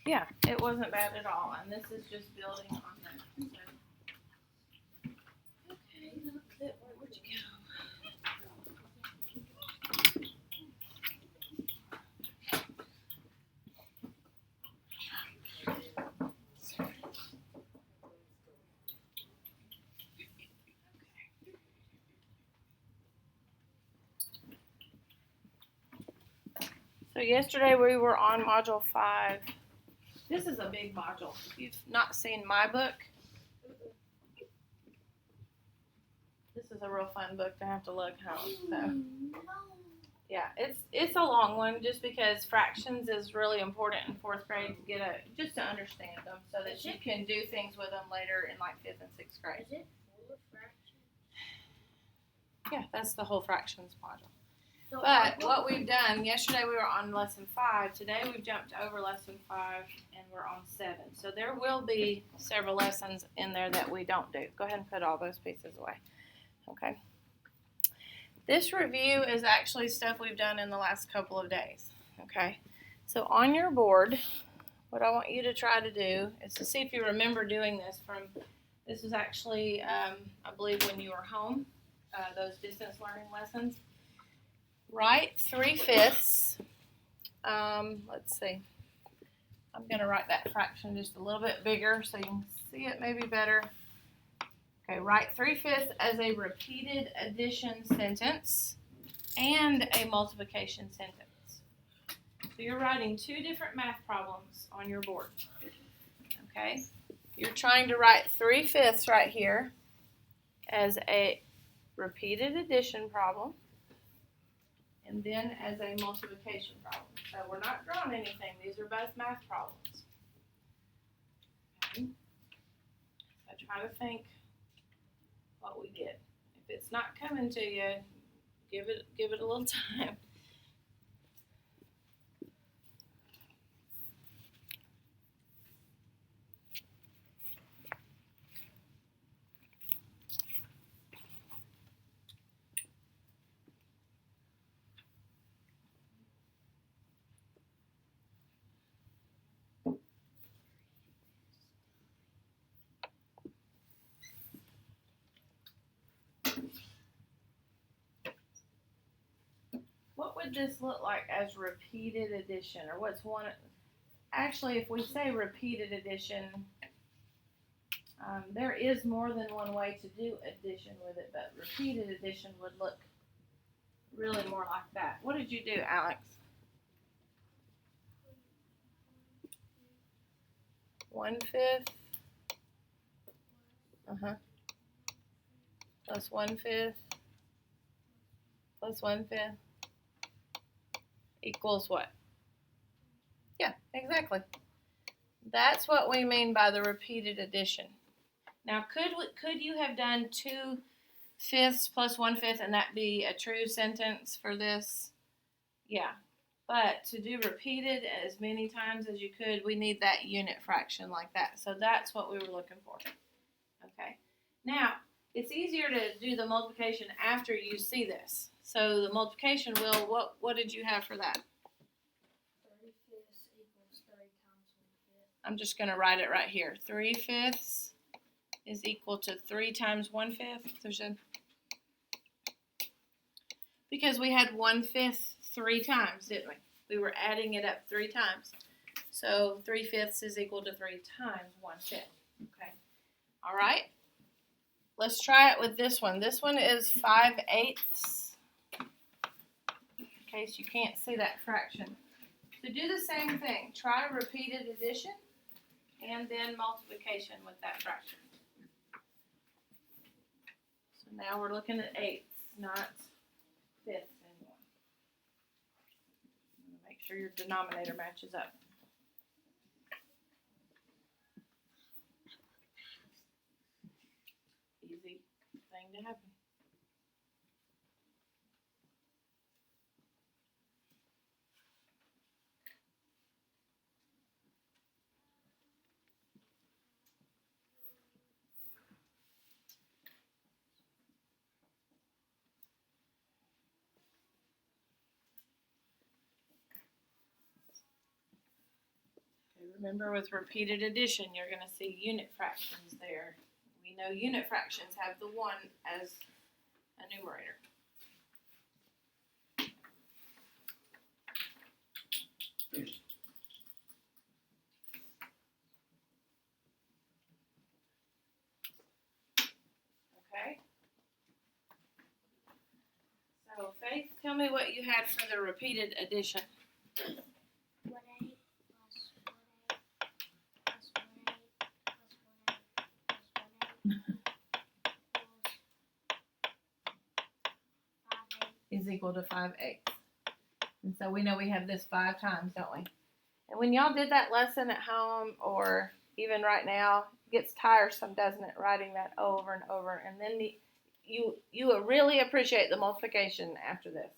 Yeah, it wasn't bad at all, and this is just building on that. So. Okay, where'd you go? So yesterday we were on Module 5. This is a big module. If you've not seen my book, this is a real fun book to have to look home. So, yeah, it's a long one just because fractions is really important in 4th grade to get just to understand them so that you can do things with them later in like 5th and 6th grade. Is it full of fractions? Yeah, that's the whole fractions module. But what we've done, yesterday we were on lesson 5. Today we've jumped over lesson 5 and we're on 7. So there will be several lessons in there that we don't do. Go ahead and put all those pieces away. Okay. This review is actually stuff we've done in the last couple of days. Okay. So on your board, what I want you to try to do is to see if you remember doing this this was actually, I believe, when you were home, those distance learning lessons. Write 3/5. Let's see. I'm going to write that fraction just a little bit bigger so you can see it maybe better. Okay, write 3/5 as a repeated addition sentence and a multiplication sentence. So you're writing 2 different math problems on your board. Okay, you're trying to write 3/5 right here as a repeated addition problem. And then as a multiplication problem. So we're not drawing anything. These are both math problems. Okay. So try to think what we did. If it's not coming to you, give it a little time. What would this look like as repeated addition? Or what's one? Actually, if we say repeated addition, there is more than one way to do addition with it, but repeated addition would look really more like that. What did you do, Alex? 1/5. Plus 1/5. Plus 1/5. Equals what? Yeah, exactly. That's what we mean by the repeated addition. Now, could you have done 2/5 plus 1/5 and that be a true sentence for this? Yeah. But to do repeated as many times as you could, we need that unit fraction like that. So that's what we were looking for. Okay. Now, it's easier to do the multiplication after you see this. So the multiplication will, what did you have for that? 3/5 equals 3 times 1/5. I'm just going to write it right here. 3/5 is equal to 3 times 1/5. Because we had 1/5 3 times, didn't we? We were adding it up 3 times. So 3/5 is equal to 3 times 1/5. Okay. All right. Let's try it with this one. This one is 5/8. In case you can't see that fraction. So do the same thing. Try repeated addition and then multiplication with that fraction. So now we're looking at 8ths, not 5ths anymore. Make sure your denominator matches up. Easy thing to happen. Remember, with repeated addition, you're going to see unit fractions there. We know unit fractions have the 1 as a numerator. Okay. So, Faith, tell me what you had for the repeated addition. 1/8 plus 1/8 plus 1/8 plus 1/8 plus 1/8 equals 5/8. Is equal to 5/8. And so we know we have this 5 times, don't we? And when y'all did that lesson at home, or even right now, it gets tiresome, doesn't it, writing that over and over. And then you really appreciate the multiplication after this.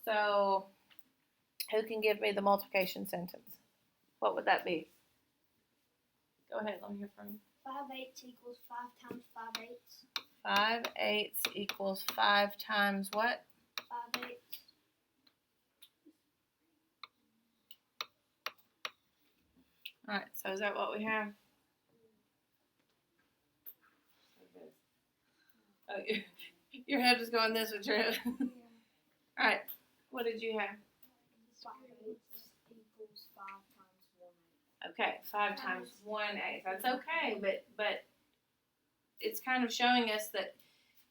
So who can give me the multiplication sentence? What would that be? Go ahead, let me hear from you. 5/8 equals 5 times 5/8. 5/8 equals 5 times what? 5/8. All right, so is that what we have? Oh, your head was going this with your head. All right, what did you have? 5/8 equals 5 times 1/8. Okay, 5 times 1/8. That's okay, but it's kind of showing us that,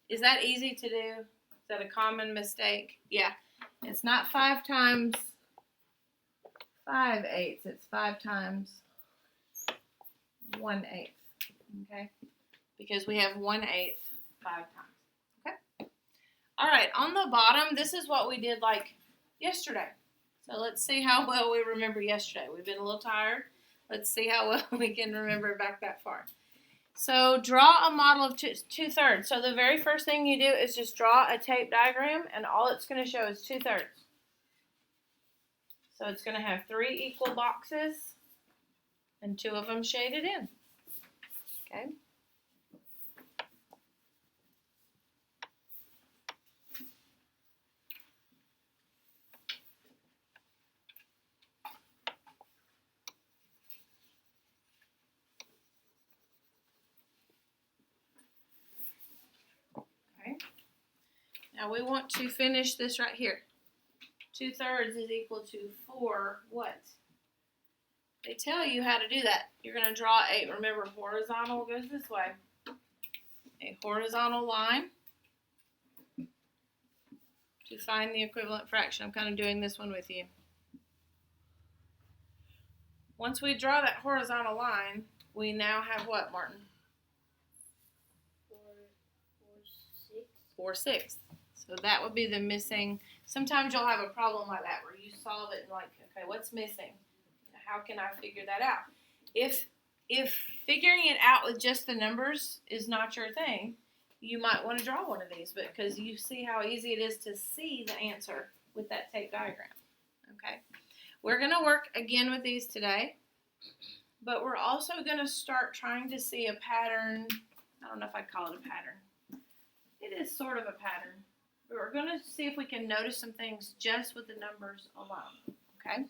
is that easy to do? Is that a common mistake? Yeah, it's not 5 times 5/8. It's 5 times 1/8. Okay, because we have 1/8 5 times. Okay. All right, on the bottom, this is what we did like yesterday. So let's see how well we remember yesterday. We've been a little tired. Let's see how well we can remember back that far. So draw a model of 2/3. So the very first thing you do is just draw a tape diagram, and all it's going to show is 2/3. So it's going to have 3 equal boxes and 2 of them shaded in. Okay. Now we want to finish this right here. 2/3 is equal to 4 what? They tell you how to do that. You're going to draw a, remember, horizontal goes this way. A horizontal line to find the equivalent fraction. I'm kind of doing this one with you. Once we draw that horizontal line, we now have what, Martin? 4/6. So that would be the missing. Sometimes you'll have a problem like that where you solve it and like, okay, what's missing? How can I figure that out? If figuring it out with just the numbers is not your thing, you might want to draw one of these, because you see how easy it is to see the answer with that tape diagram. Okay, we're going to work again with these today, but we're also going to start trying to see a pattern. I don't know if I'd call it a pattern. It is sort of a pattern. We're going to see if we can notice some things just with the numbers alone. Okay.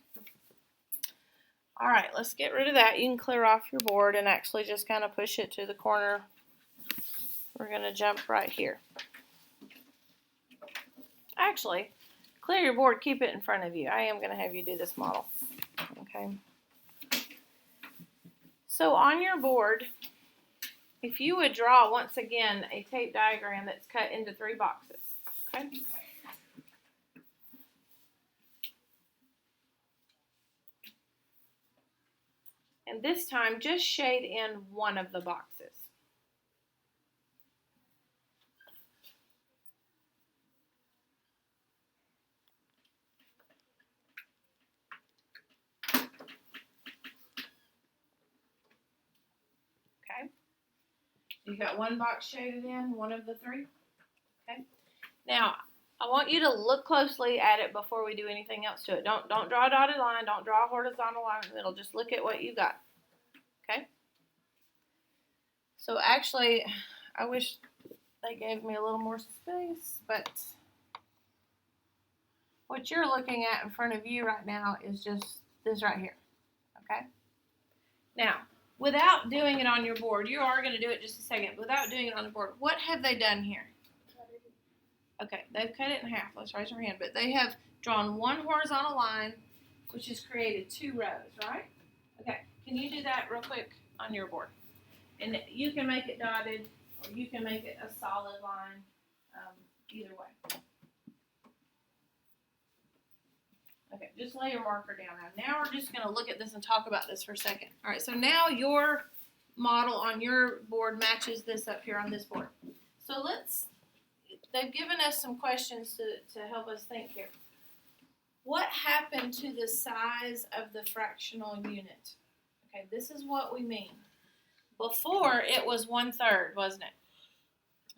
All right, let's get rid of that. You can clear off your board and actually just kind of push it to the corner. We're going to jump right here. Actually, clear your board, keep it in front of you. I am going to have you do this model. Okay. So on your board, if you would draw, once again, a tape diagram that's cut into 3 boxes. Okay. And this time, just shade in one of the boxes. Okay. You got one box shaded in, one of the 3. Okay. Now, I want you to look closely at it before we do anything else to it. Don't draw a dotted line. Don't draw a horizontal line in the middle. Just look at what you got. Okay? So actually, I wish they gave me a little more space, but what you're looking at in front of you right now is just this right here. Okay? Now, without doing it on your board, you are going to do it just a second. Without doing it on the board, what have they done here? Okay, they've cut it in half. Let's raise our hand. But they have drawn one horizontal line, which has created 2 rows, right? Okay, can you do that real quick on your board? And you can make it dotted, or you can make it a solid line, either way. Okay, just lay your marker down. Now we're just going to look at this and talk about this for a second. All right, so now your model on your board matches this up here on this board. So they've given us some questions to help us think here. What happened to the size of the fractional unit? Okay, this is what we mean. Before it was 1/3, wasn't it?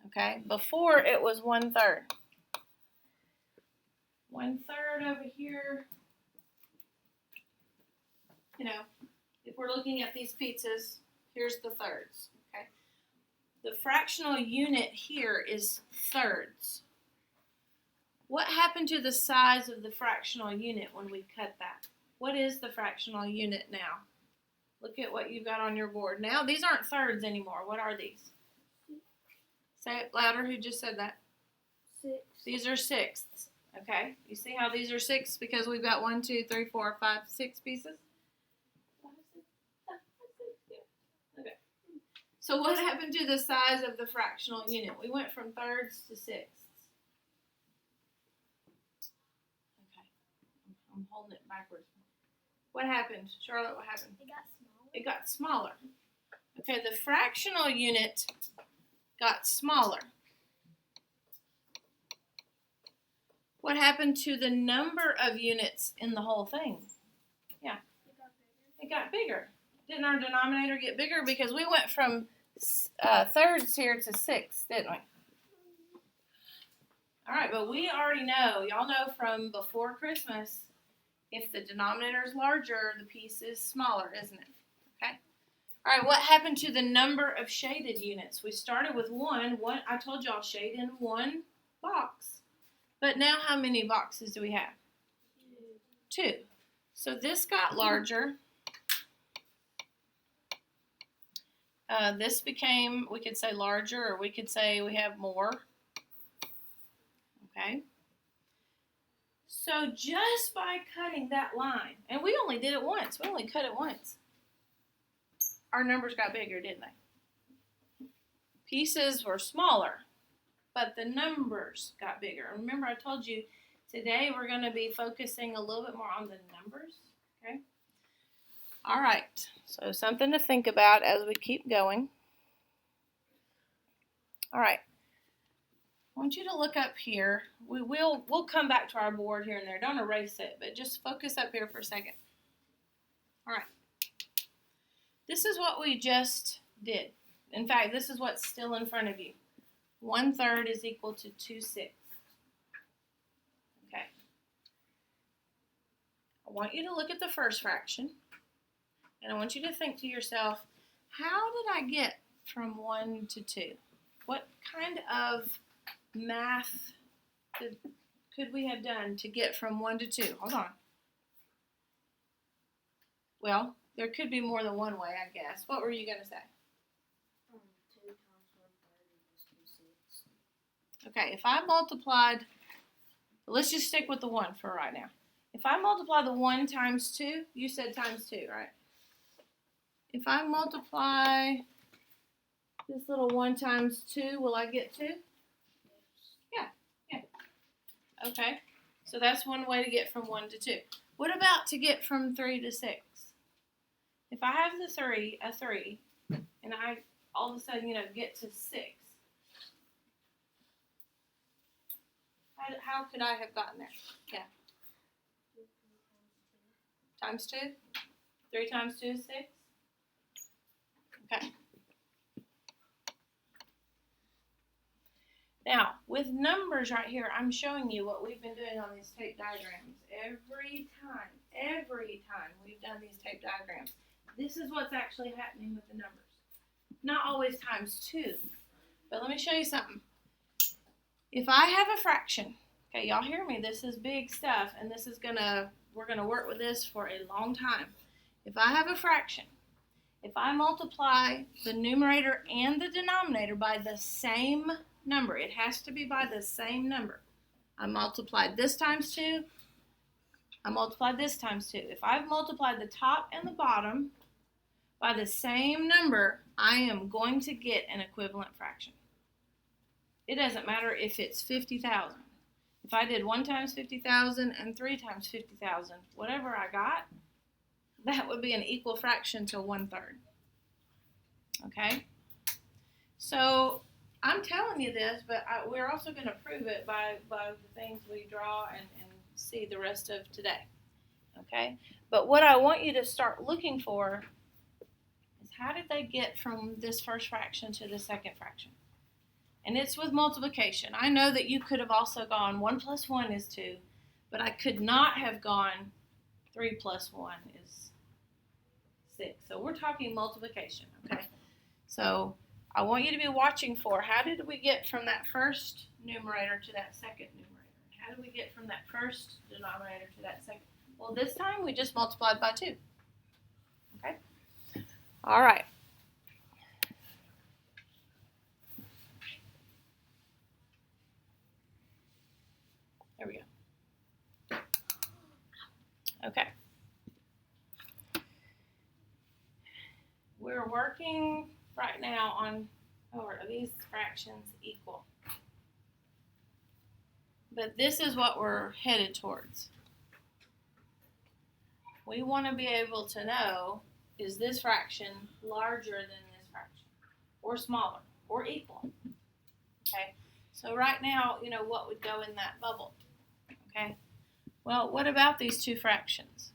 Okay, before it was 1/3. 1/3 over here. You know, if we're looking at these pizzas, here's the thirds. Okay, the fractional unit here is thirds. What happened to the size of the fractional unit when we cut that? What is the fractional unit now? Look at what you've got on your board. Now, these aren't thirds anymore. What are these? Say it louder. Who just said that? 6. These are sixths. Okay. You see how these are 6 because we've got 1, 2, 3, 4, 5, 6 pieces? Okay. So what happened to the size of the fractional unit? We went from thirds to sixths. Okay. I'm holding it backwards. What happened? Charlotte, what happened? It got smaller. It got smaller. Okay, the fractional unit got smaller. What happened to the number of units in the whole thing? Yeah. It got bigger. Didn't our denominator get bigger? Because we went from thirds here to sixths, didn't we? All right, but we already know, y'all know from before Christmas, if the denominator is larger, the piece is smaller, isn't it? Okay. All right, what happened to the number of shaded units? We started with one. I told y'all shade in 1 box. But now how many boxes do we have? 2. So this got larger. This became, we could say larger, or we could say we have more. Okay. So just by cutting that line, and we only did it once. We only cut it once. Our numbers got bigger, didn't they? Pieces were smaller, but the numbers got bigger. Remember I told you today we're going to be focusing a little bit more on the numbers. Okay. All right. So something to think about as we keep going. All right. I want you to look up here. We'll come back to our board here and there. Don't erase it, but just focus up here for a second. All right. This is what we just did. In fact, this is what's still in front of you. 1/3 is equal to 2/6. Okay. I want you to look at the first fraction, and I want you to think to yourself, how did I get from 1 to 2? What kind of math could we have done to get from 1 to 2? Hold on. Well, there could be more than one way, I guess. What were you going to say? 2 times 1/3 equals 2/6. Okay, if I multiplied, let's just stick with the 1 for right now. If I multiply the 1 times 2, you said times 2, right? If I multiply this little 1 times 2, will I get 2? Yeah. Okay, so that's one way to get from 1 to 2. What about to get from 3 to 6? If I have a 3, and I all of a sudden, get to 6, how could I have gotten there? Yeah. Times 2? 3 times 2 is 6? Okay. Now, with numbers right here, I'm showing you what we've been doing on these tape diagrams. Every time we've done these tape diagrams, this is what's actually happening with the numbers. Not always times 2, but let me show you something. If I have a fraction, okay, y'all hear me, this is big stuff, and we're gonna work with this for a long time. If I have a fraction, If I multiply the numerator and the denominator by the same number, it has to be by the same number. I multiplied this times 2, I multiplied this times 2. If I've multiplied the top and the bottom by the same number, I am going to get an equivalent fraction. It doesn't matter if it's 50,000. If I did 1 times 50,000 and 3 times 50,000, whatever I got, that would be an equal fraction to 1/3. Okay? So I'm telling you this, but we're also going to prove it by the things we draw and see the rest of today. Okay? But what I want you to start looking for is how did they get from this first fraction to the second fraction? And it's with multiplication. I know that you could have also gone 1 plus 1 is 2, but I could not have gone 3 plus 1 is 6. So we're talking multiplication, okay? So I want you to be watching for how did we get from that first numerator to that second numerator? How did we get from that first denominator to that second? Well, this time we just multiplied by 2. Okay? All right. There we go. Okay. We're working right now on, are these fractions equal? But this is what we're headed towards. We want to be able to know, is this fraction larger than this fraction? Or smaller? Or equal? Okay. So right now, what would go in that bubble? Okay. Well, what about these two fractions?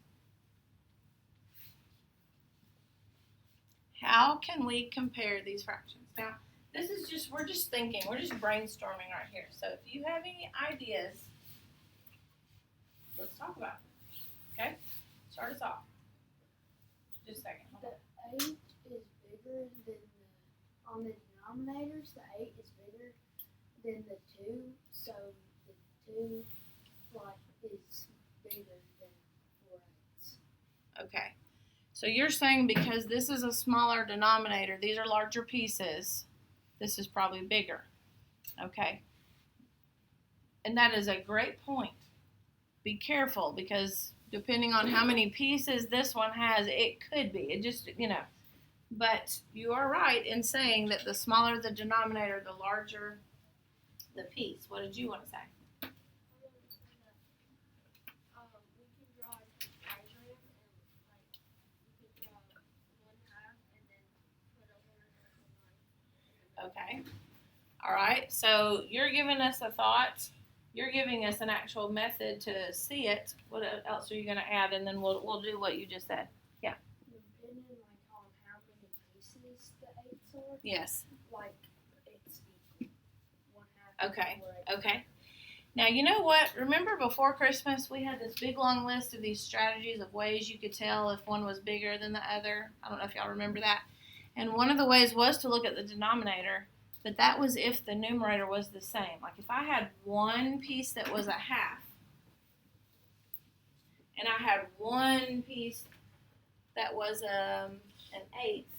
How can we compare these fractions? Now, this is we're just thinking, we're just brainstorming right here. So if you have any ideas, let's talk about them. Okay? Start us off. Just a second. The 8 is bigger than on the denominators, the 8 is bigger than the 2, so the 2 is bigger than 4/8. Okay. So you're saying because this is a smaller denominator, these are larger pieces, this is probably bigger. Okay. And that is a great point. Be careful because depending on how many pieces this one has, it could be. It just, But you are right in saying that the smaller the denominator, the larger the piece. What did you want to say? We can draw a diagram and we can draw 1/2 and then put a horizontal line. Okay. All right. So you're giving us a thought. You're giving us an actual method to see it. What else are you going to add? And then we'll do what you just said. Yeah. Depending on how many pieces the 8s are. Yes. It's equal. 1/2. Okay. Okay. Now, you know what? Remember before Christmas, we had this big long list of these strategies of ways you could tell if one was bigger than the other. I don't know if y'all remember that. And one of the ways was to look at the denominator, but that was if the numerator was the same. Like if I had one piece that was a half, and I had one piece that was an eighth,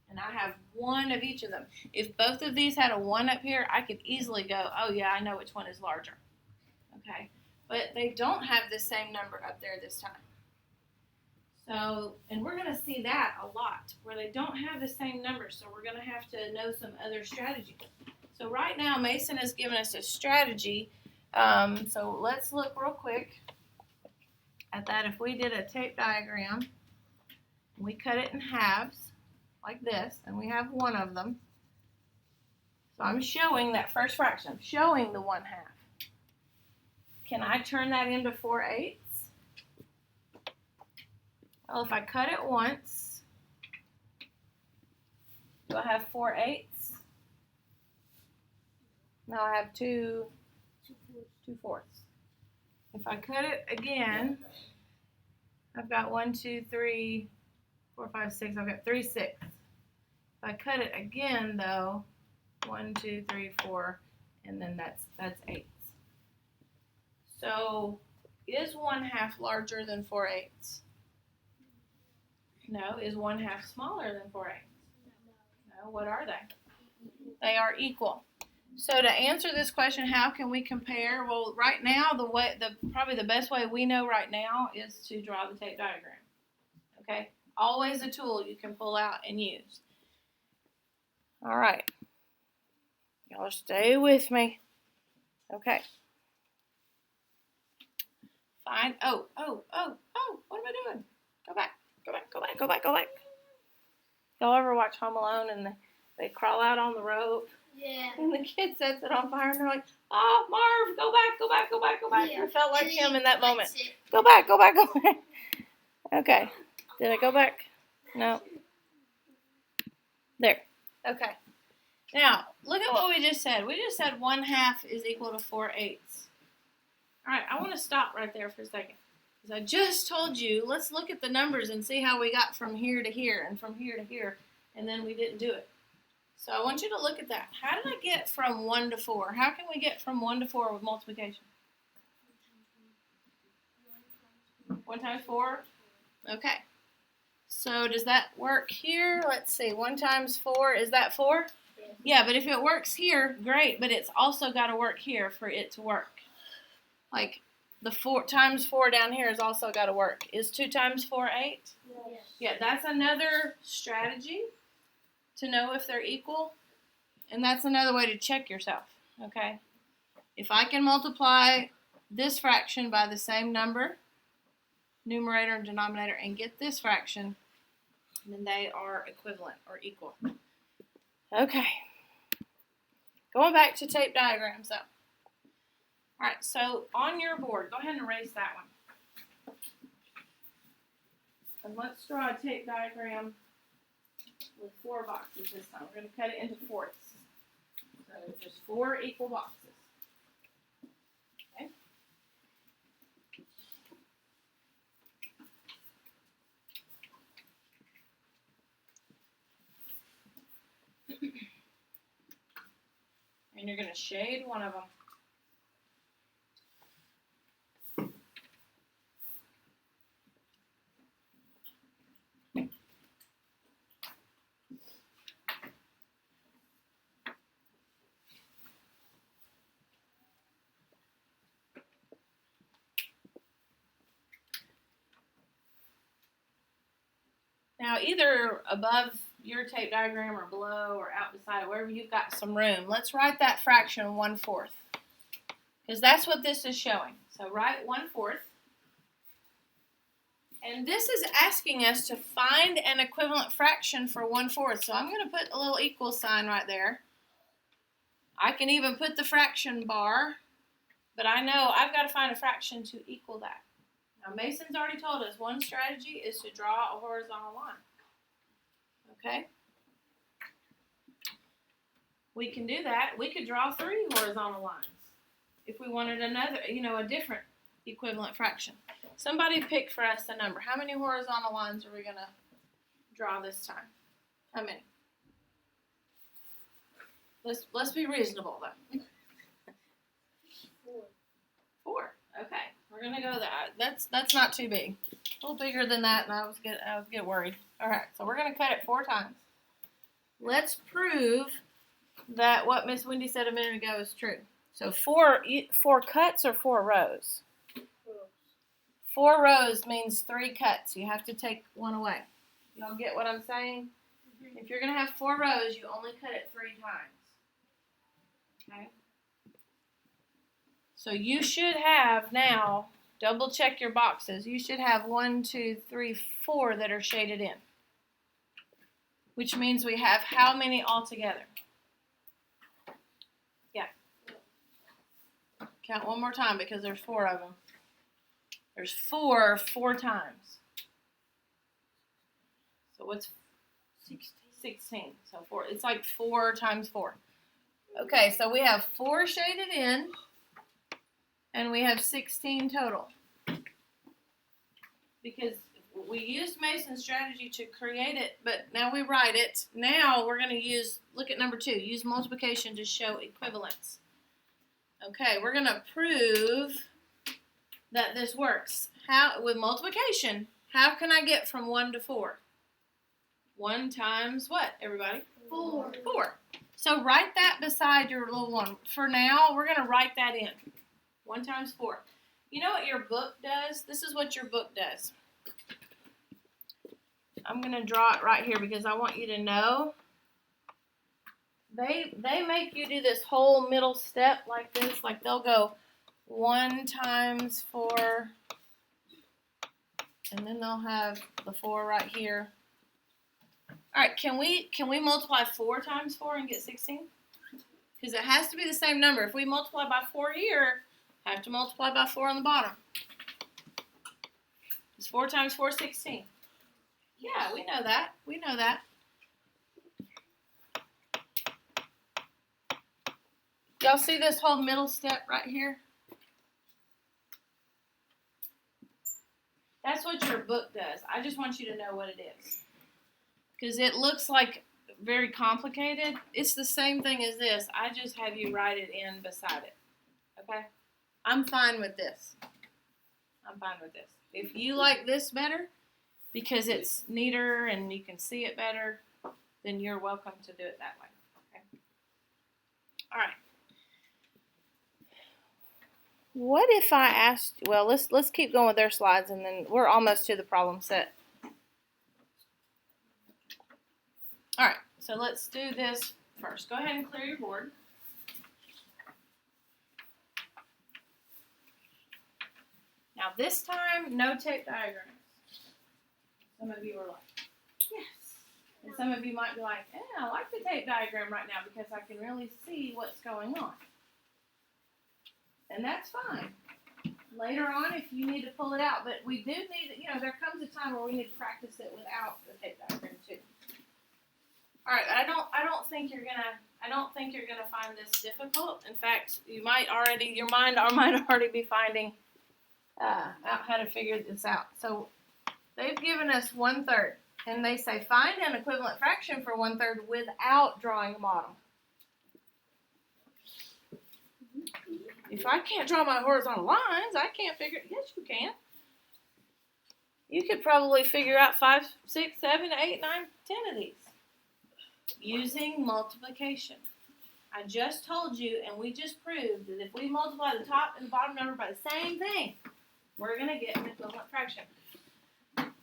and I have one of each of them. If both of these had a 1 up here, I could easily go, oh yeah, I know which one is larger. Okay, but they don't have the same number up there this time. So, and we're going to see that a lot, where they don't have the same number, so we're going to have to know some other strategies. So right now, Mason has given us a strategy. So let's look real quick at that. If we did a tape diagram, we cut it in halves, like this, and we have one of them. So I'm showing that first fraction. I'm showing the 1/2. Can I turn that into 4/8? Well, if I cut it once, do I have 4/8? No, I have 2/4. If I cut it again, I've got 1, 2, 3, 4, 5, 6. I've got 3/6. If I cut it again, though, 1, 2, 3, 4, and then that's 8. So, is 1/2 larger than 4/8? No. Is 1/2 smaller than 4/8? No. What are they? They are equal. So to answer this question, how can we compare? Well, right now, probably the best way we know right now is to draw the tape diagram. Okay? Always a tool you can pull out and use. All right. Y'all stay with me. Okay. Fine. Oh. What am I doing? Go back. Y'all ever watch Home Alone and they crawl out on the rope? Yeah. And the kid sets it on fire and they're like, oh, Marv, go back. Yeah. I felt like him in that moment. It. Go back. Okay. Did I go back? No. There. Okay. Now, look at what we just said. We just said 1/2 is equal to 4/8. All right, I want to stop right there for a second. Because I just told you, let's look at the numbers and see how we got from here to here and from here to here. And then we didn't do it. So I want you to look at that. How did I get from 1 to 4? How can we get from 1 to 4 with multiplication? 1 times 4? Okay. So does that work here? Let's see. 1 times 4, is that 4? Yeah, but if it works here, great. But it's also got to work here for it to work. Like the 4 times 4 down here has also got to work. Is 2 times 4 8? Yes. Yeah, that's another strategy to know if they're equal. And that's another way to check yourself, okay? If I can multiply this fraction by the same number, numerator and denominator, and get this fraction, then they are equivalent or equal. Okay. Going back to tape diagrams, though. All right, so on your board, go ahead and erase that one. And let's draw a tape diagram with 4 boxes this time. We're going to cut it into fourths. So just 4 equal boxes. Okay. And you're going to shade one of them. Now, either above your tape diagram or below or out beside it, wherever you've got some room, let's write that fraction 1/4. Because that's what this is showing. So write 1/4. And this is asking us to find an equivalent fraction for 1/4. So I'm going to put a little equal sign right there. I can even put the fraction bar, but I know I've got to find a fraction to equal that. Now, Mason's already told us one strategy is to draw a horizontal line. Okay? We can do that. We could draw 3 horizontal lines if we wanted another, a different equivalent fraction. Somebody pick for us a number. How many horizontal lines are we going to draw this time? How many? Let's be reasonable, though. 4. Okay. We're gonna go that. That's not too big. A little bigger than that, and I was get worried. All right, so we're gonna cut it 4 times. Let's prove that what Miss Wendy said a minute ago is true. So 4 cuts or 4 rows? 4 rows means 3 cuts. You have to take 1 away. Y'all get what I'm saying? Mm-hmm. If you're gonna have 4 rows, you only cut it 3 times. Okay. So you should have now, double check your boxes, you should have 1, 2, 3, 4 that are shaded in. Which means we have how many altogether? Yeah. Count one more time because there's 4 of them. There's 4 times. So what's 16? So 4. It's like 4 times 4. Okay, so we have 4 shaded in. And we have 16 total. Because we used Mason's strategy to create it, but now we write it. Now we're going to look at number 2, use multiplication to show equivalence. Okay, we're going to prove that this works. With multiplication, how can I get from 1 to 4? 1 times what, everybody? 4. 4. So write that beside your little one. For now, we're going to write that in. 1 times 4. You know what your book does? This is what your book does. I'm going to draw it right here because I want you to know. They make you do this whole middle step like this. Like they'll go 1 times 4. And then they'll have the 4 right here. All right, can we multiply 4 times 4 and get 16? Because it has to be the same number. If we multiply by 4 here, have to multiply by 4 on the bottom. Is 4 times 4 16? Yeah, we know that. We know that. Y'all see this whole middle step right here? That's what your book does. I just want you to know what it is. Because it looks like very complicated. It's the same thing as this. I just have you write it in beside it. Okay? I'm fine with this. I'm fine with this. If you like this better, because it's neater and you can see it better, then you're welcome to do it that way. Okay? All right. What if I asked, well, let's keep going with their slides and then we're almost to the problem set. All right, so let's do this first. Go ahead and clear your board. Now this time, no tape diagrams. Some of you are like, yes. And some of you might be like, I like the tape diagram right now because I can really see what's going on. And that's fine. Later on, if you need to pull it out, but we do need, there comes a time where we need to practice it without the tape diagram too. All right, I don't think you're gonna find this difficult. In fact, your mind might already be finding out how to figure this out. So they've given us 1/3, and they say find an equivalent fraction for 1/3 without drawing a model. If I can't draw my horizontal lines, I can't figure it. Yes, you can. You could probably figure out 5, 6, 7, 8, 9, 10 of these. Using multiplication. I just told you, and we just proved that if we multiply the top and the bottom number by the same thing, we're going to get an equivalent fraction.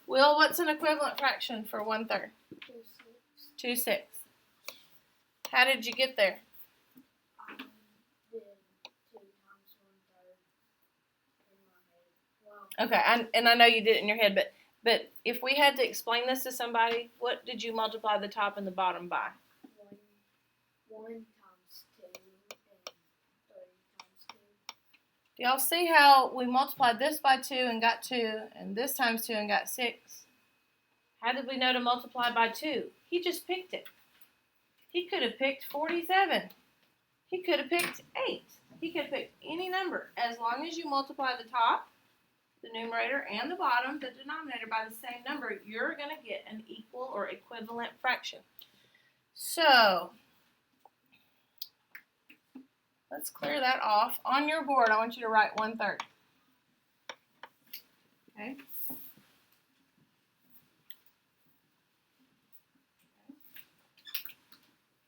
Will, what's an equivalent fraction for 1/3? 2 6. How did you get there? Did 2 times 1/3 in my head. Wow. Okay, and I know you did it in your head, but if we had to explain this to somebody, what did you multiply the top and the bottom by? 1 times 2 and 3 times 2. Do y'all see how we multiplied this by 2 and got 2, and this times 2 and got 6? How did we know to multiply by 2? He just picked it. He could have picked 47. He could have picked 8. He could have picked any number. As long as you multiply the top, the numerator, and the bottom, the denominator, by the same number, you're going to get an equal or equivalent fraction. So, let's clear that off. On your board, I want you to write 1/3. Okay?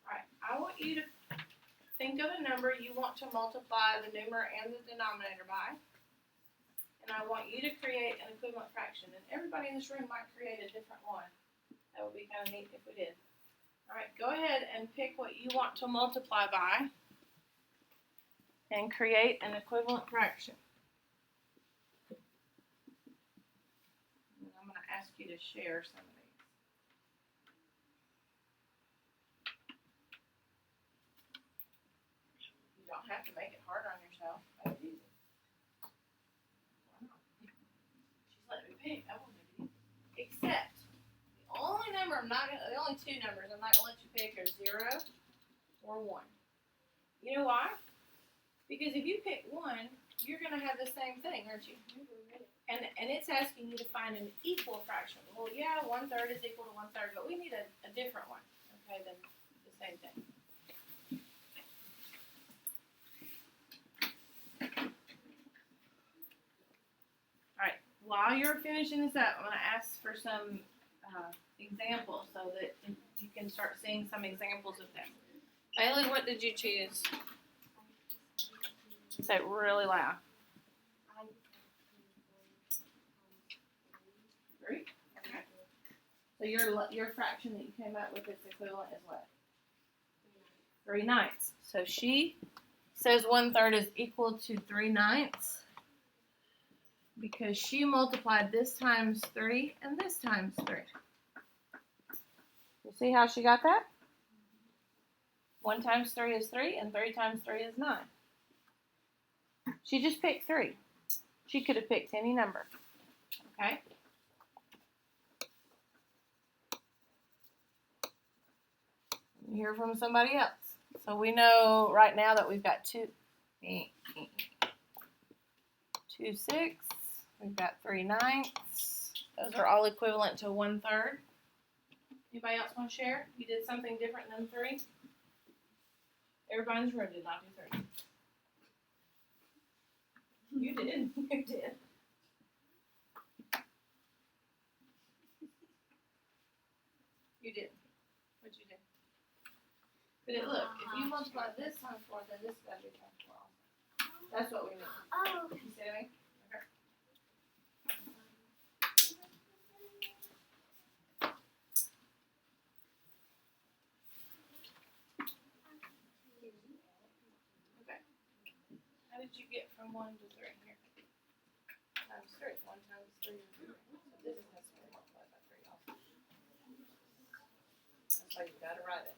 Alright, I want you to think of a number you want to multiply the numerator and the denominator by. And I want you to create an equivalent fraction. And everybody in this room might create a different one. That would be kind of neat if we did. Alright, go ahead and pick what you want to multiply by. And create an equivalent fraction. And I'm going to ask you to share some of these. You don't have to make it hard on yourself. Make it easy. Why not? She's letting me pick. I won't make it easy. Except the only two numbers I'm not going to let you pick are 0 or 1. You know why? Because if you pick 1, you're going to have the same thing, aren't you? And it's asking you to find an equal fraction. Well, yeah, 1/3 is equal to 1/3, but we need a different one, okay, than the same thing. All right, while you're finishing this up, I'm going to ask for some examples so that you can start seeing some examples of them. Bailey, what did you choose? Say it really loud. 3? Okay. So your fraction that you came up with, its equivalent is what? 3/9. So she says 1/3 is equal to 3/9 because she multiplied this times 3 and this times 3. You see how she got that? 1 times 3 is 3 and 3 times 3 is 9. She just picked 3. She could have picked any number. Okay? Hear from somebody else. So we know right now that we've got 2, 6. We've got 3/9. Those are all equivalent to 1/3. Anybody else want to share? You did something different than 3? Everybody in this room did not do 3. You did. You did. You did. What'd you do? But look, if you multiply this times 4, then this got to be times 4 also. That's what we mean. Oh. You see what I mean? Okay. Okay. How did you get from 1 to 3 here? Times 3. 1 times 3 is 3. So this has to be multiplied by 3 also. That's why you got to write it.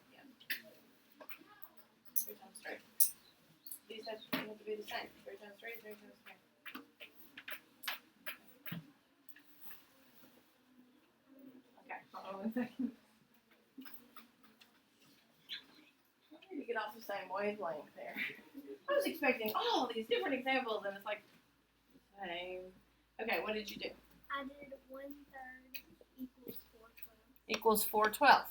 3 times 3. These have to be the same. 3 times 3, 3 times 3. Okay, hold on 1 second. I need to get off the same wavelength there. I was expecting all these different examples, and it's like the same. Okay, what did you do? I did 1/3 equals 4/12. Equals 4/12.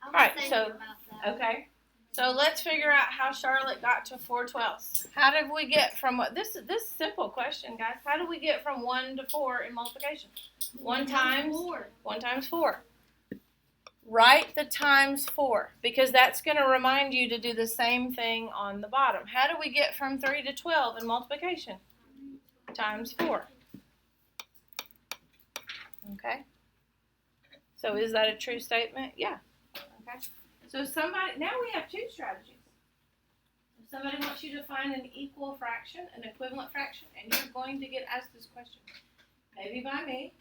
All right, so okay. So let's figure out how Charlotte got to 4/12. How did we get from what? This simple question, guys. How did we get from 1 to 4 in multiplication? 1 times 4. 1 times 4. Write the times 4 because that's going to remind you to do the same thing on the bottom. How do we get from 3 to 12 in multiplication? Times 4. Okay. So is that a true statement? Yeah. Okay. So now we have 2 strategies. If somebody wants you to find an equal fraction, an equivalent fraction, and you're going to get asked this question. Maybe by me,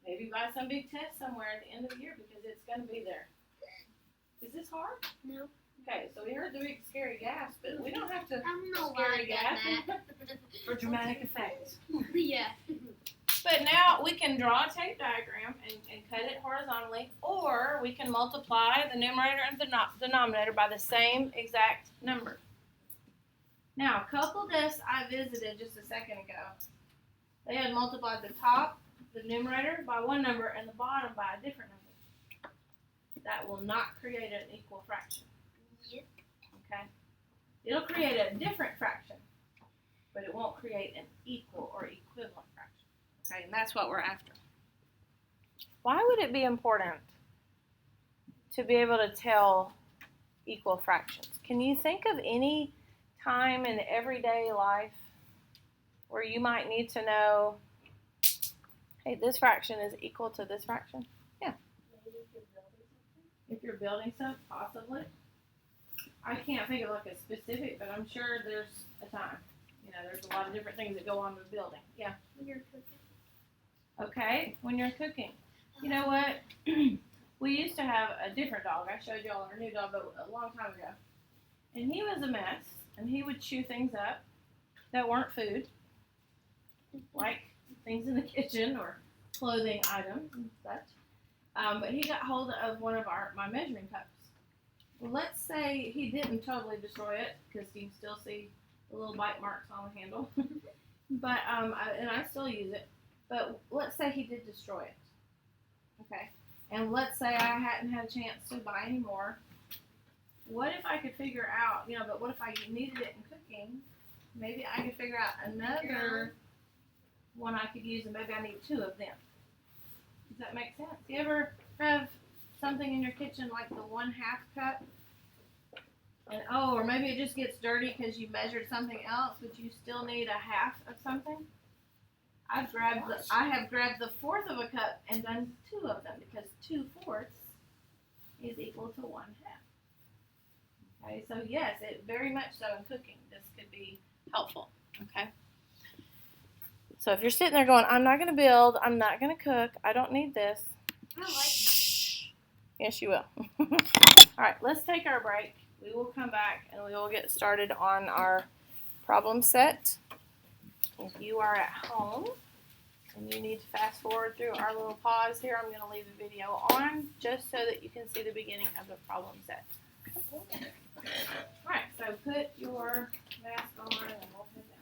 maybe by some big test somewhere at the end of the year because it's going to be there. Is this hard? No. Okay, so we heard the big scary gasp, but we don't have to I'm not scary like gasp that. for dramatic effect. Yeah. But now we can draw a tape diagram and cut it horizontally, or we can multiply the numerator and the denominator by the same exact number. Now, couple this I visited just a second ago. They had multiplied the top, the numerator, by one number and the bottom by a different number. That will not create an equal fraction. Yep. Okay? It'll create a different fraction, but it won't create an equal or equivalent fraction. Okay, and that's what we're after. Why would it be important to be able to tell equal fractions? Can you think of any time in everyday life where you might need to know, hey, this fraction is equal to this fraction? Yeah. Maybe If you're building something, possibly. I can't think of like a specific, but I'm sure there's a time. You know, there's a lot of different things that go on with building. Yeah. when you're cooking. Okay, when you're cooking. You know what? We used to have a different dog. I showed y'all our new dog a long time ago. And he was a mess. And he would chew things up that weren't food. Like things in the kitchen or clothing items and such. But he got hold of one of my measuring cups. Well, let's say he didn't totally destroy it because you can still see the little bite marks on the handle. But and I still use it. But let's say he did destroy it. Okay. And let's say I hadn't had a chance to buy any more. What if I could figure out, but what if I needed it in cooking? Maybe I could figure out another one I could use, and maybe I need 2 of them. Does that make sense? You ever have something in your kitchen like the 1/2 cup? And or maybe it just gets dirty because you measured something else, but you still need 1/2 of something. I have grabbed the 1/4 of a cup and done 2 of them because 2/4 is equal to 1/2. Okay, so yes, it very much so in cooking. This could be helpful. Okay. So if you're sitting there going, I'm not going to build, I'm not going to cook, I don't need this. I like this. Yes, you will. All right, let's take our break. We will come back and we will get started on our problem set. If you are at home and you need to fast forward through our little pause here, I'm going to leave the video on just so that you can see the beginning of the problem set. All right, so put your mask on and we'll head down.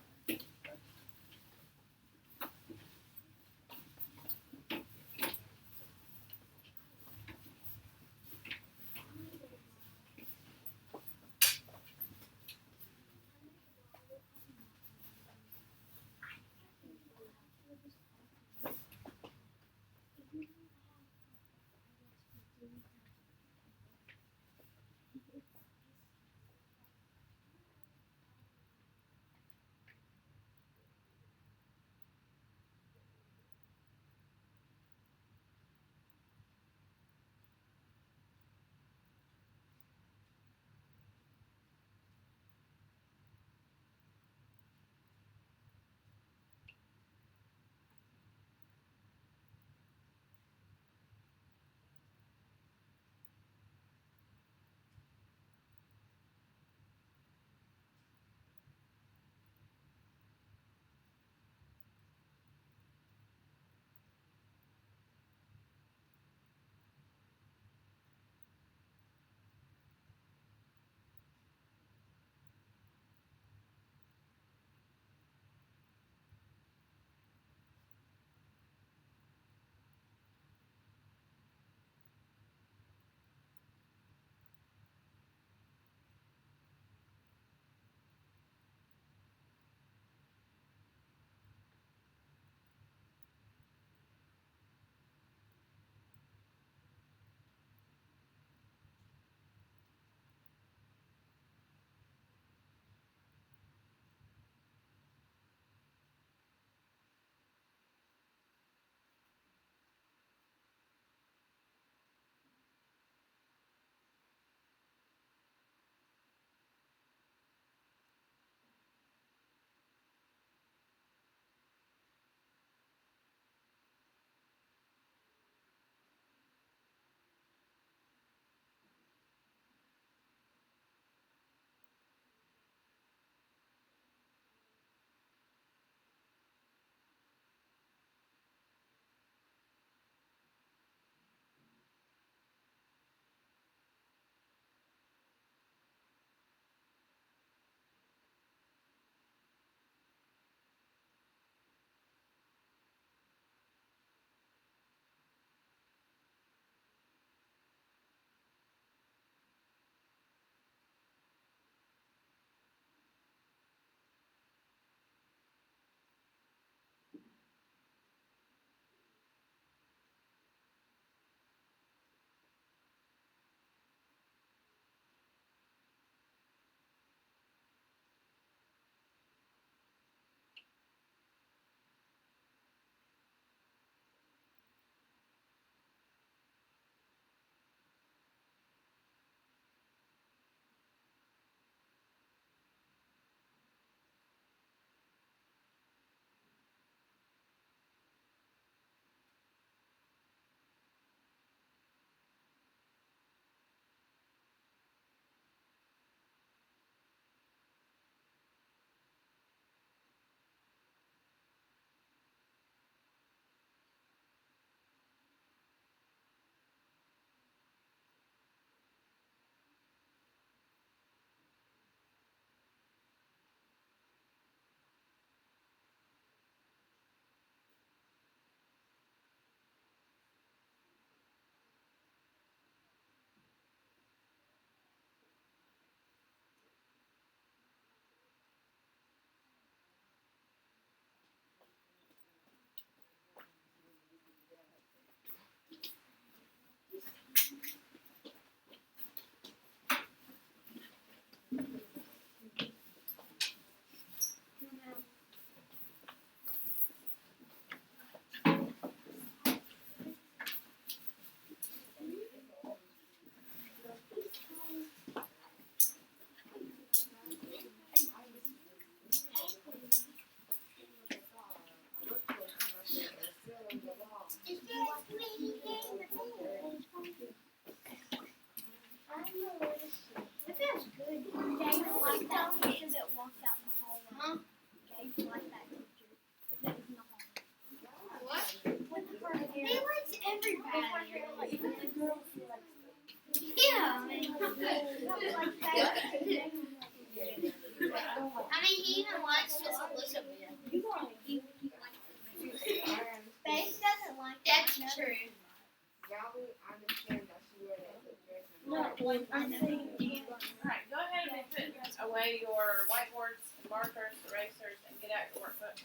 Alright, go ahead and put away your whiteboards, markers, erasers, and get out your workbook.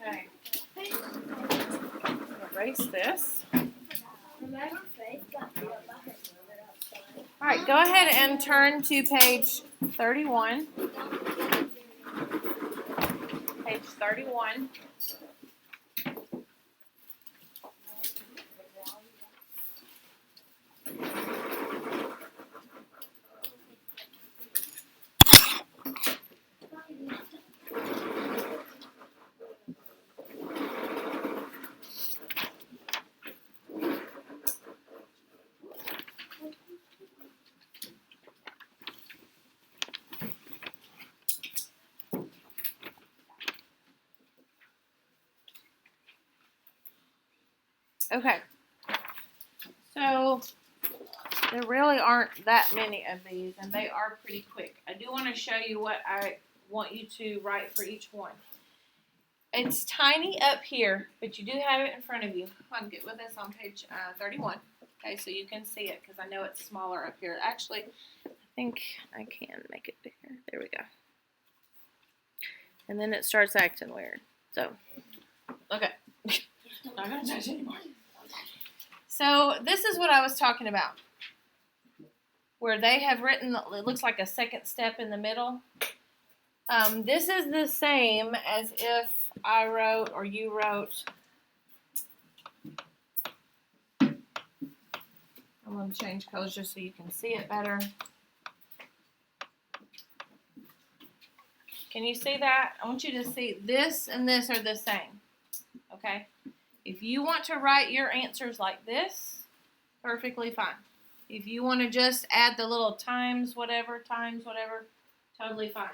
Okay. Erase this. Alright, go ahead and turn to page 31. Page 31. Okay, so there really aren't that many of these, and they are pretty quick. I do want to show you what I want you to write for each one. It's tiny up here, but you do have it in front of you. Come on, get with us on page 31. Okay, so you can see it because I know it's smaller up here. Actually, I think I can make it bigger. There we go. And then it starts acting weird. So, okay. Not going to touch anymore. So this is what I was talking about, where they have written, it looks like a second step in the middle. This is the same as if I wrote or you wrote. I'm going to change colors just so you can see it better. Can you see that? I want you to see this and this are the same. Okay? If you want to write your answers like this, perfectly fine. If you want to just add the little times whatever, totally fine.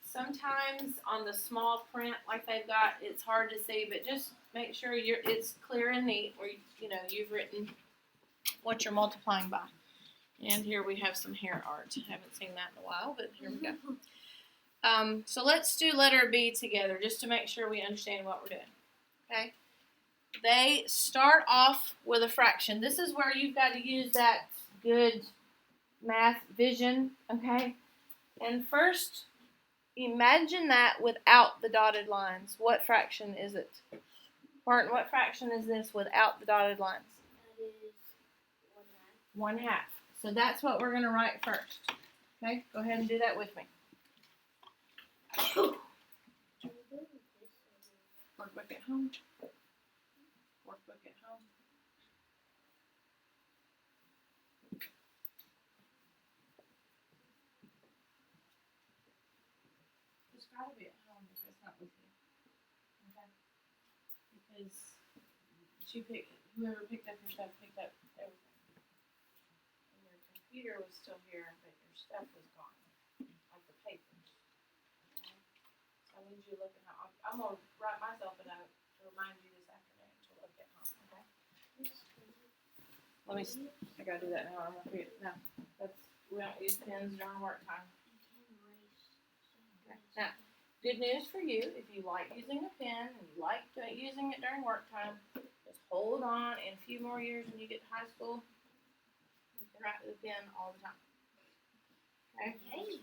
Sometimes on the small print like they've got, it's hard to see, but just make sure it's clear and neat where you've written what you're multiplying by. And here we have some hair art. I haven't seen that in a while, but here we go. So let's do letter B together just to make sure we understand what we're doing. Okay? They start off with a fraction. This is where you've got to use that good math vision, okay? And first, imagine that without the dotted lines. What fraction is it? Martin, what fraction is this without the dotted lines? That is 1/2. 1/2. So that's what we're going to write first. Okay, go ahead and do that with me. Workbook at home. Workbook at home. It's got to be at home if it's not with you. Okay? Because whoever picked up your stuff picked up everything. And your computer was still here, but your stuff was gone. Like the papers. Okay? So I need you to look at how I'm going to write myself a note to remind you this afternoon to look at home. Okay? Let me see. I gotta do that now. I'm gonna forget. No, we don't use pens during work time. Okay. Now, good news for you: if you like using a pen and you like using it during work time, just hold on. In a few more years, when you get to high school, you can write with a pen all the time. Okay.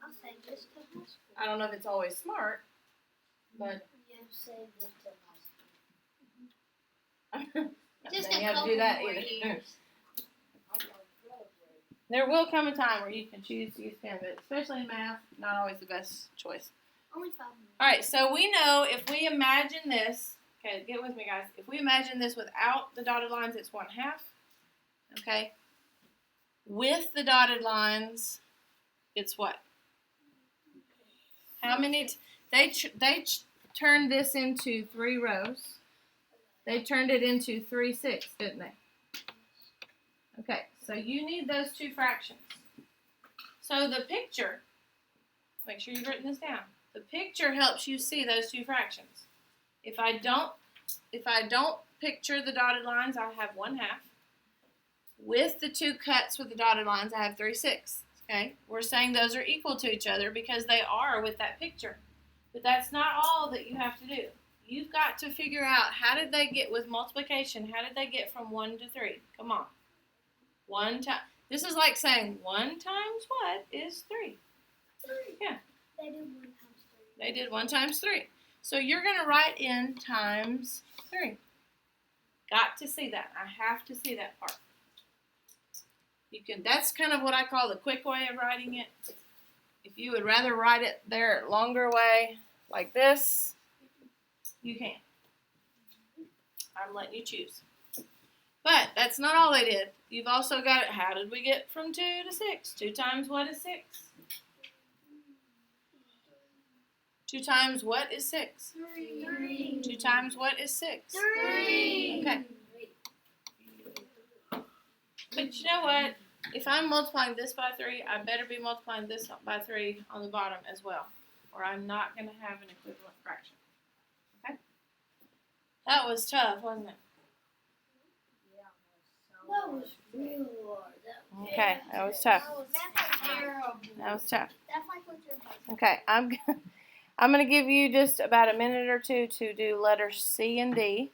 I'll say this to high school. I don't know if it's always smart, but You say this to high school. Just then a you have to couple do that more either. years. There will come a time where you can choose to use pen, but especially in math, not always the best choice. Only 5 minutes. All right, so we know if we imagine this, okay, get with me, guys. If we imagine this without the dotted lines, it's 1/2. Okay. With the dotted lines, it's what? How many? They turned this into 3 rows. They turned it into 3/6, didn't they? Okay, so you need those two fractions. So the picture, make sure you've written this down. The picture helps you see those two fractions. If I don't picture the dotted lines, I have 1/2. With the two cuts with the dotted lines, I have 3/6. Okay, we're saying those are equal to each other because they are with that picture. But that's not all that you have to do. You've got to figure out, how did they get with multiplication? How did they get from 1 to 3? Come on. 1 time. This is like saying 1 times what is 3? 3. Yeah. They did 1 times 3. They did 1 times 3. So you're going to write in times 3. Got to see that. I have to see that part. You can. That's kind of what I call the quick way of writing it. If you would rather write it their longer way, like this, you can. I'm letting you choose. But that's not all they did. You've also got it. How did we get from 2 to 6? 2 times what is 6? 2 times what is 6? 3. 2 times what is 6? 3. Okay. But you know what? If I'm multiplying this by 3, I better be multiplying this by 3 on the bottom as well, or I'm not going to have an equivalent fraction. Okay? That was tough, wasn't it? That was real hard. Okay, that was tough. That's terrible. That was tough. That's like what you're Okay, I'm going to give you just about a minute or two to do letters C and D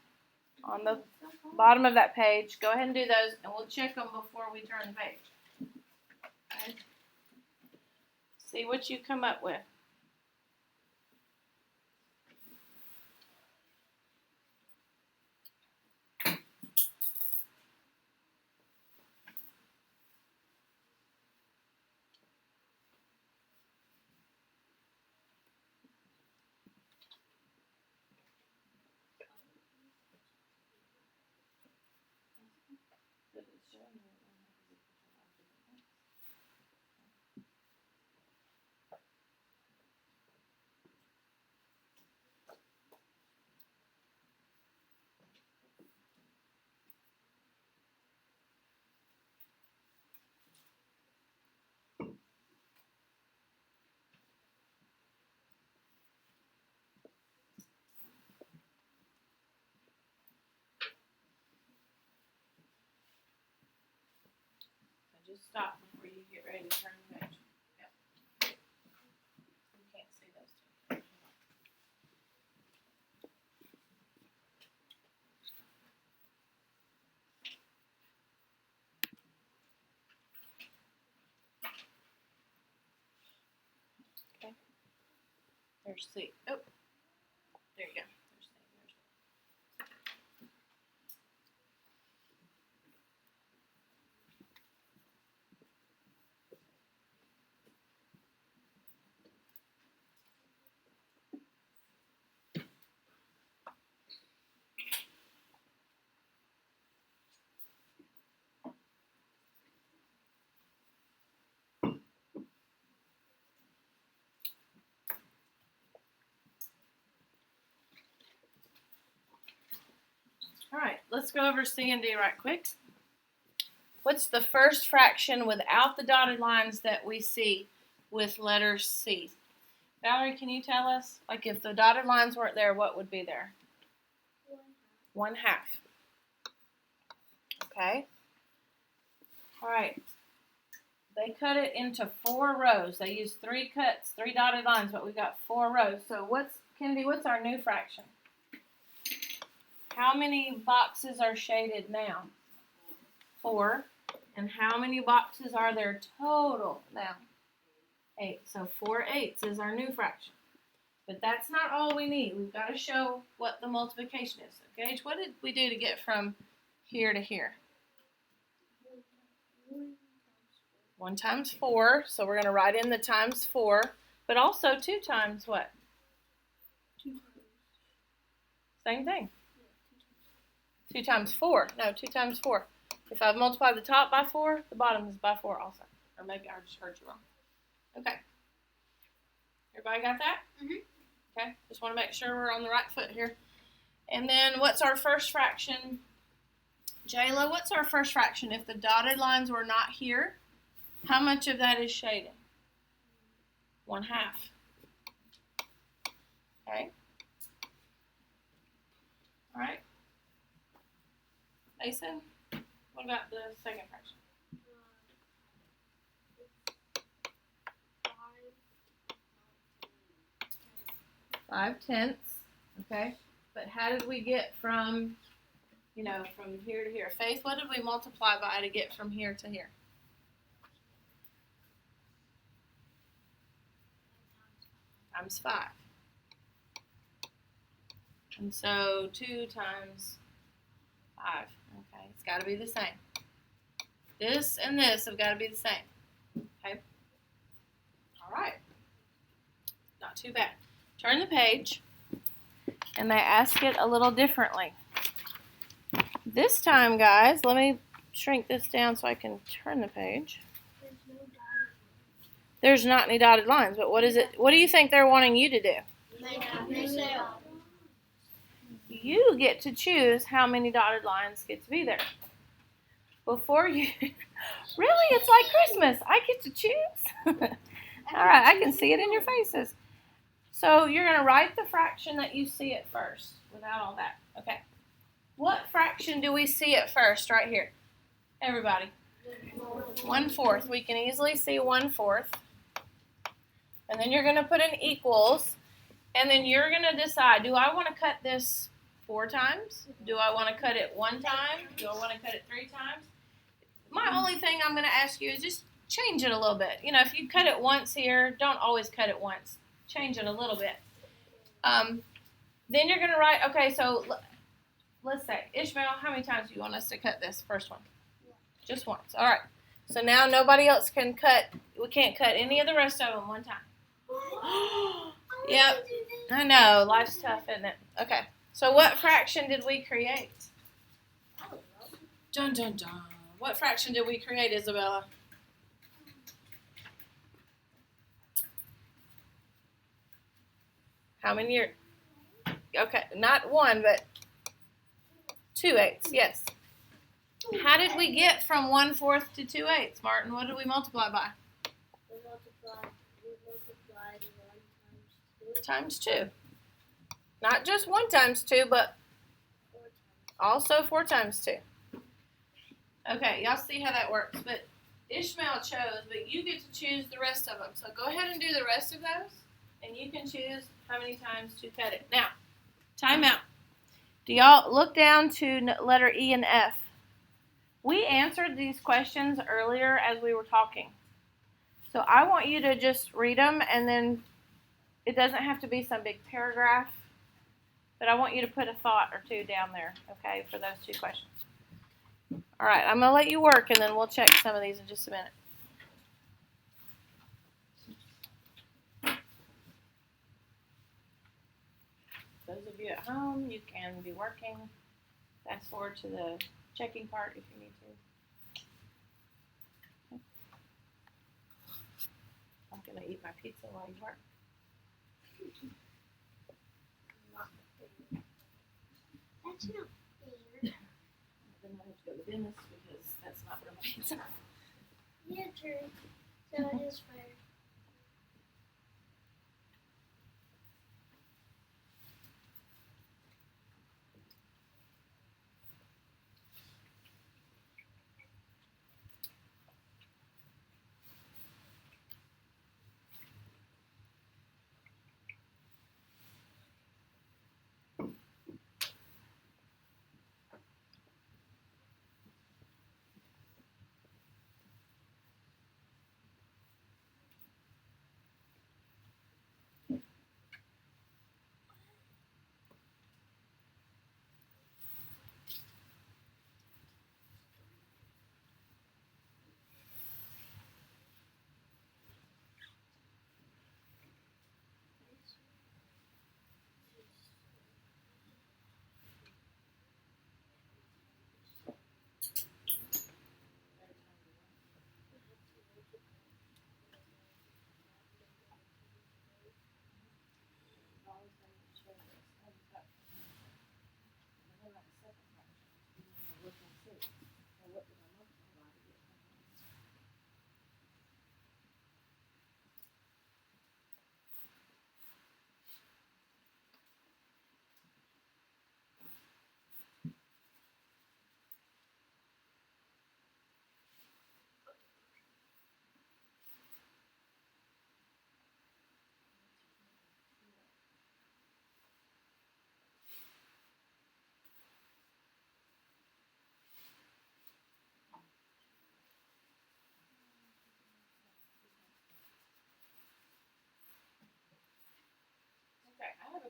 on the bottom of that page. Go ahead and do those, and we'll check them before we turn the page. Okay. See what you come up with. Just stop before you get ready to turn the page. Yep. You can't see those two. Okay. There's C. Oh, there you go. There's C. There's C. All right, let's go over C and D right quick. What's the first fraction without the dotted lines that we see with letter C? Valerie, can you tell us? Like if the dotted lines weren't there, what would be there? 1/2. Okay. All right. They cut it into 4 rows. They used 3 cuts, 3 dotted lines, but we got 4 rows. So Kendi, what's our new fraction? How many boxes are shaded now? 4. And how many boxes are there total now? 8. So 4/8 is our new fraction. But that's not all we need. We've got to show what the multiplication is. Okay, what did we do to get from here to here? 1 times 4. So we're going to write in the times 4. But also 2 times what? 2 times. Same thing. 2 times 4. No, 2 times 4. If I've multiplied the top by 4, the bottom is by 4 also. Or maybe I just heard you wrong. Okay. Everybody got that? Mm-hmm. Okay. Just want to make sure we're on the right foot here. And then what's our first fraction? Jayla, what's our first fraction? If the dotted lines were not here, how much of that is shaded? 1/2. Okay. All right. Mason, what about the second fraction? 5/10. Okay. But how did we get from, from here to here? Faith, what did we multiply by to get from here to here? Times 5. And so 2 times 5. Okay, it's got to be the same. This and this have got to be the same. Okay. All right. Not too bad. Turn the page, and they ask it a little differently. This time, guys, let me shrink this down so I can turn the page. There's not any dotted lines, but what is it? What do you think they're wanting you to do? You get to choose how many dotted lines get to be there. Before you, really, it's like Christmas. I get to choose. All right, I can see it in your faces. So you're going to write the fraction that you see at first without all that. Okay. What fraction do we see at first right here? Everybody. 1/4. We can easily see 1/4. And then you're going to put in equals. And then you're going to decide, do I want to cut this 4 times? Do I want to cut it 1 time? Do I want to cut it 3 times? My only thing I'm going to ask you is just change it a little bit. If you cut it once here, don't always cut it once. Change it a little bit. Then you're going to write, okay, so let's say, Ishmael, how many times do you want us to cut this first one? Just once. All right. So now nobody else can cut. We can't cut any of the rest of them 1 time. Yep. I know. Life's tough, isn't it? Okay. So what fraction did we create? Dun, dun, dun. What fraction did we create, Isabella? How many are? Okay, not 1, but 2/8. Yes. How did we get from 1/4 to 2/8, Martin? What did we multiply by? We multiplied 1 Times 2. Not just 1 times 2, but 4 times. also 4 times 2. Okay, y'all see how that works. But Ishmael chose, but you get to choose the rest of them. So go ahead and do the rest of those, and you can choose how many times to cut it. Now, time out. Do y'all look down to letter E and F? We answered these questions earlier as we were talking. So I want you to just read them, and then it doesn't have to be some big paragraph, but I want you to put a thought or two down there, okay, for those 2 questions. All right, I'm going to let you work, and then we'll check some of these in just a minute. Those of you at home, you can be working. Fast forward to the checking part if you need to. I'm going to eat my pizza while you work. That's not fair. Then I have to go to Dennis because that's not real pizza. Yeah, true. So it is fair.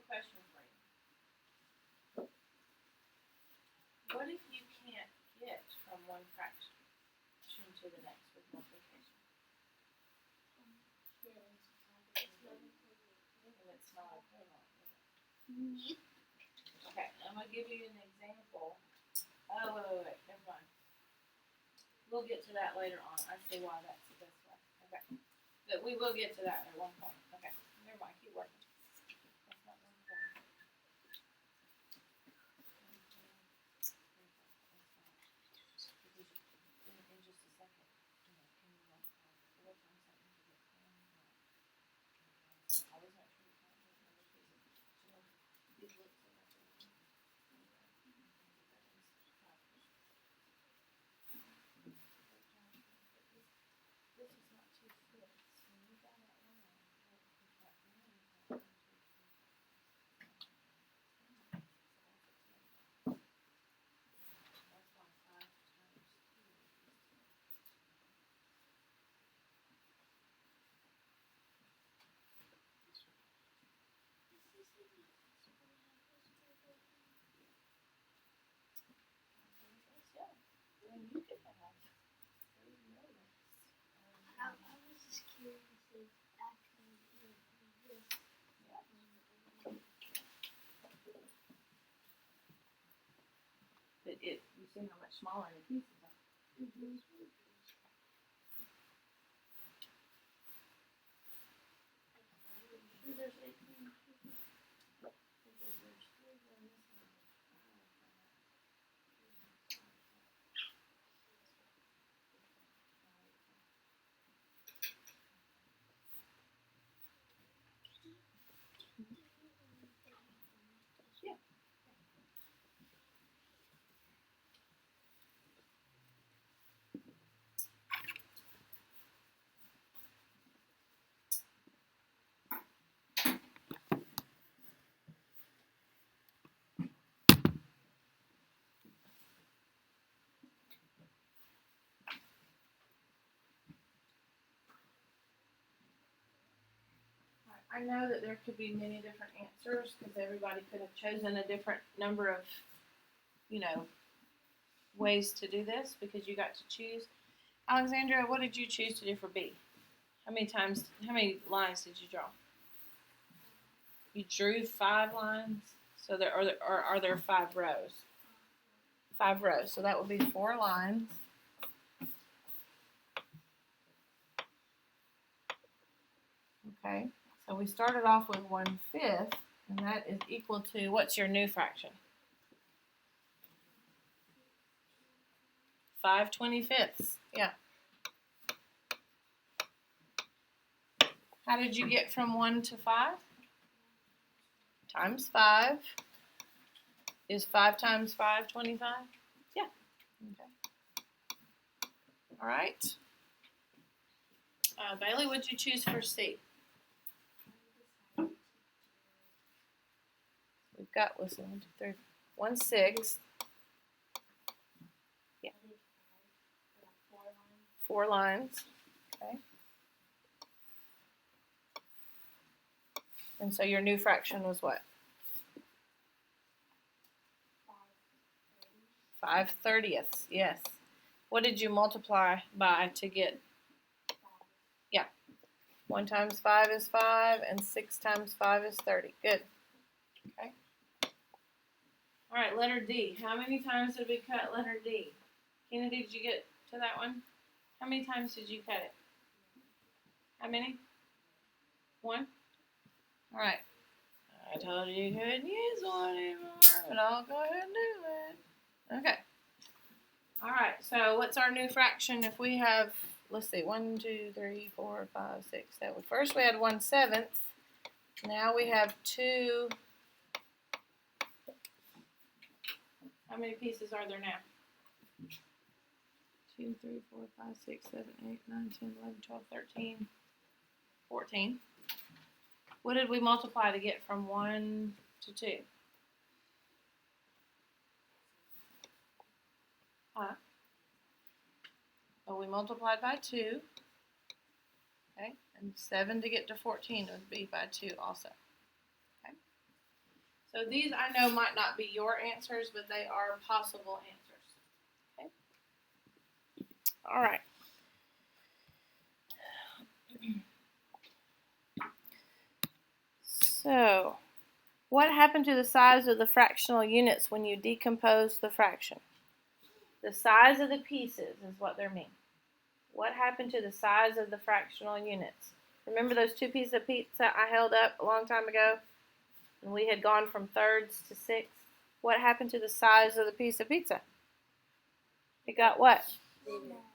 question for you. What if you can't get from one fraction to the next with multiplication? And it's not a payoff, is it? Okay, I'm going to give you an example. Oh, wait, never mind. We'll get to that later on. I see why that's the best way. Okay. But we will get to that at one point. Okay, never mind. Keep working. That's not one point. In just a second, can you multiply 4 times something to get 10? Always make sure you count those other pieces. These look so much alike. This is not 2/5. When you got that line, that's why 5 times 2 is 10. When you get that out, so you know this. I was just curious if I could do this. But you see how much smaller the pieces are. There's 18 pieces. Because there's 3 on this one. Yeah. I know that there could be many different answers because everybody could have chosen a different number of, ways to do this because you got to choose. Alexandra, what did you choose to do for B? How many lines did you draw? You drew 5 lines. So are there 5 rows? 5 rows. So that would be 4 lines. Okay. So we started off with 1/5, and that is equal to, what's your new fraction? 5/25. Yeah. How did you get from 1 to 5? Times 5. Is 5 times 5 25? Yeah. Okay. All right. Bailey, what did you choose for C? We've got, listen, 1, 2, 3, 1/6. Yeah. 4 lines. Okay. And so your new fraction was what? 5/30. Yes. What did you multiply by to get? Yeah. 1 times 5 is 5, and 6 times 5 is 30. Good. Okay. All right, letter D. How many times did we cut letter D? Kennedy, did you get to that one? How many times did you cut it? How many? 1? All right. I told you you couldn't use one anymore, but I'll go ahead and do it. Okay. All right, so what's our new fraction if we have, let's see, 1, 2, 3, 4, 5, 6, 7. First we had 1/7. Now we have 2. How many pieces are there now? 2, 3, 4, 5, 6, 7, 8, 9, 10, 11, 12, 13, 14. What did we multiply to get from 1 to 2? Well, we multiplied by 2. Okay, and 7 to get to 14 would be by 2 also. Okay. So these I know might not be your answers, but they are possible answers. Okay. All right. So, what happened to the size of the fractional units when you decompose the fraction? The size of the pieces is what they mean. What happened to the size of the fractional units? Remember those 2 pieces of pizza I held up a long time ago? And we had gone from thirds to sixths. What happened to the size of the piece of pizza? It got what?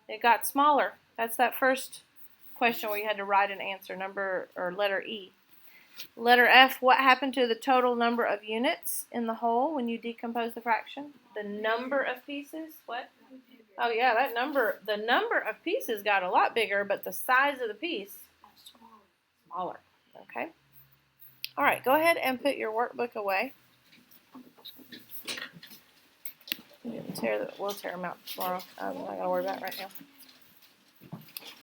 It got smaller. That's that first question where you had to write an answer, number or letter E. Letter F, what happened to the total number of units in the whole when you decompose the fraction? The number of pieces, what? Oh yeah, the number of pieces got a lot bigger, but the size of the piece, smaller. Okay. All right, go ahead and put your workbook away. We'll tear them out tomorrow. I'm not going to worry about it right now.